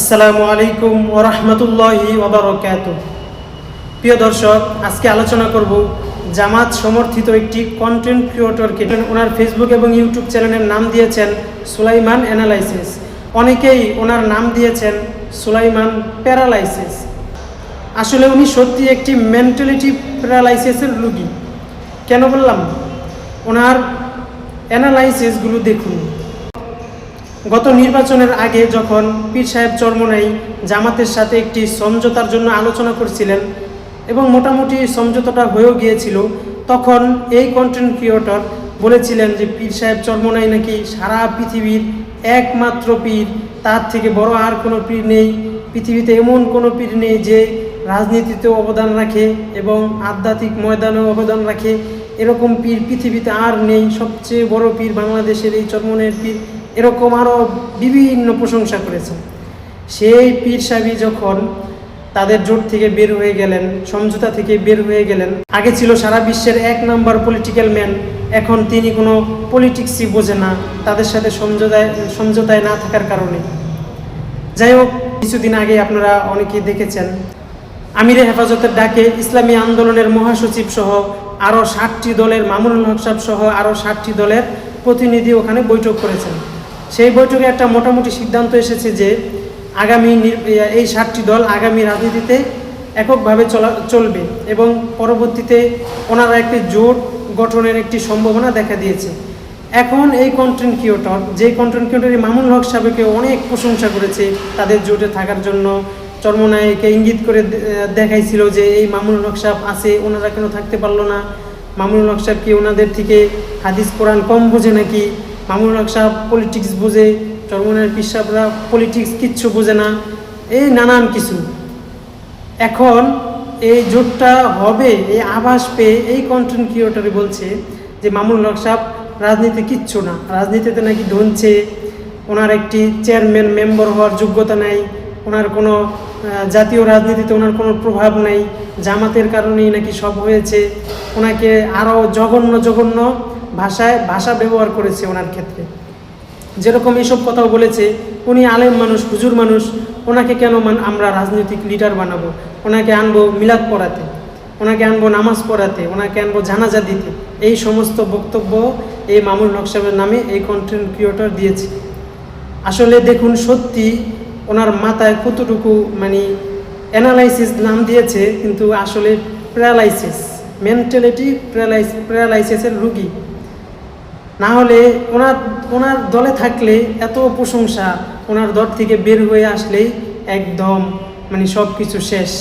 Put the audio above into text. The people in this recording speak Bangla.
আসসালামু আলাইকুম ওয়া রাহমাতুল্লাহি ওয়া বারাকাতুহু। প্রিয় দর্শক, আজকে আলোচনা করব জামাত সমর্থিত একটি কন্টেন্ট ক্রিয়েটরকে। ওনার ফেসবুক এবং ইউটিউব চ্যানেলের নাম দিয়েছেন সুলাইমান অ্যানালাইসিস। অনেকেই ওনার নাম দিয়েছেন সুলাইমান প্যারালাইসিস। আসলে উনি সত্যি একটি মেন্টালিটি প্যারালাইসিসের রোগী। কেন বললাম? ওনার অ্যানালাইসিসগুলো দেখুন। গত নির্বাচনের আগে যখন পীর সাহেব চরমোনাই জামাতের সাথে একটি সমঝোতার জন্য আলোচনা করছিলেন এবং মোটামুটি সমঝোতাটা হয়েও গিয়েছিল, তখন এই কন্টেন্ট ক্রিয়েটর বলেছিলেন যে পীর সাহেব চরমোনাই নাকি সারা পৃথিবীর একমাত্র পীর, তার থেকে বড় আর কোনো পীর নেই, পৃথিবীতে এমন কোনো পীর নেই যে রাজনীতিতেও অবদান রাখে এবং আধ্যাত্মিক ময়দানেও অবদান রাখে, এরকম পীর পৃথিবীতে আর নেই, সবচেয়ে বড় পীর বাংলাদেশের এই চরমোনাইয়ের পীর, এরকম আরও বিভিন্ন প্রশংসা করেছেন। সেই পীর সাহেবই যখন তাদের জোট থেকে বের হয়ে গেলেন, সমঝোতা থেকে বের হয়ে গেলেন, আগে ছিল সারা বিশ্বের 1 নাম্বার পলিটিক্যাল ম্যান, এখন তিনি কোনো পলিটিক্সই বোঝে না তাদের সাথে সমঝোতায় না থাকার কারণে। যাই হোক, কিছুদিন আগে আপনারা অনেকেই দেখেছেন আমিরে হেফাজতের ডাকে ইসলামী আন্দোলনের মহাসচিব সহ আরও 60টি দলের, মামুনুল হক সাহেব সহ আরও 60টি দলের প্রতিনিধি ওখানে বৈঠক করেছেন। সেই বৈঠকে একটা মোটামুটি সিদ্ধান্ত এসেছে যে আগামী এই 60টি দল আগামী রাজনীতিতে এককভাবে চলবে এবং পরবর্তীতে ওনারা একটি জোট গঠনের একটি সম্ভাবনা দেখা দিয়েছে। এখন এই কন্টেন্ট ক্রিয়েটর মামুনুল হক সাহেবকে অনেক প্রশংসা করেছে তাদের জোটে থাকার জন্য, চরমোনাইকে ইঙ্গিত করে দেখাইছিল যে এই মামুনুল হক সাহেব আছে, ওনারা কেন থাকতে পারলো না, মামুনুল হক সাহেব কি ওনাদের থেকে হাদিস কোরআন কম বোঝে নাকি, মামুনুল হক সাহেব পলিটিক্স বোঝে, চরমোনাইয়ের পীর সাহেবরা পলিটিক্স কিচ্ছু বোঝে না, এই নানান কিছু। এখন এই জোটটা হবে এই আভাস পেয়ে এই কন্টেন্ট ক্রিয়েটরে বলছে যে মামুনুল হক সাহেব রাজনীতি কিচ্ছু না, রাজনীতিতে নাকি ধনছে, ওনার একটি চেয়ারম্যান মেম্বার হওয়ার যোগ্যতা নাই, ওনার কোনো জাতীয় রাজনীতিতে ওনার কোনো প্রভাব নাই, জামাতের কারণেই নাকি সব হয়েছে। ওনাকে আরও জঘন্য ভাষা ব্যবহার করেছে ওনার ক্ষেত্রে। যেরকম এইসব কথাও বলেছে, উনি আলেম মানুষ, হুজুর মানুষ, ওনাকে কেন আমরা রাজনৈতিক লিডার বানাবো, ওনাকে আনবো মিলাদ পড়াতে, ওনাকে আনবো নামাজ পড়াতে, ওনাকে আনবো জানাজা দিতে। এই সমস্ত বক্তব্য এই মামুনুল হক সাহেবের নামে এই কন্টেন্ট ক্রিয়েটর দিয়েছে। আসলে দেখুন, সত্যি ওনার মাথায় কতটুকু অ্যানালাইসিস নাম দিয়েছে, কিন্তু আসলে প্যারালাইসিস, মেন্টালিটি প্যারালাইসিসের রুগী। না হলে ওনার দলে থাকলে এত প্রশংসা, ওনার দল থেকে বের হয়ে আসলেই একদম সব কিছু শেষ।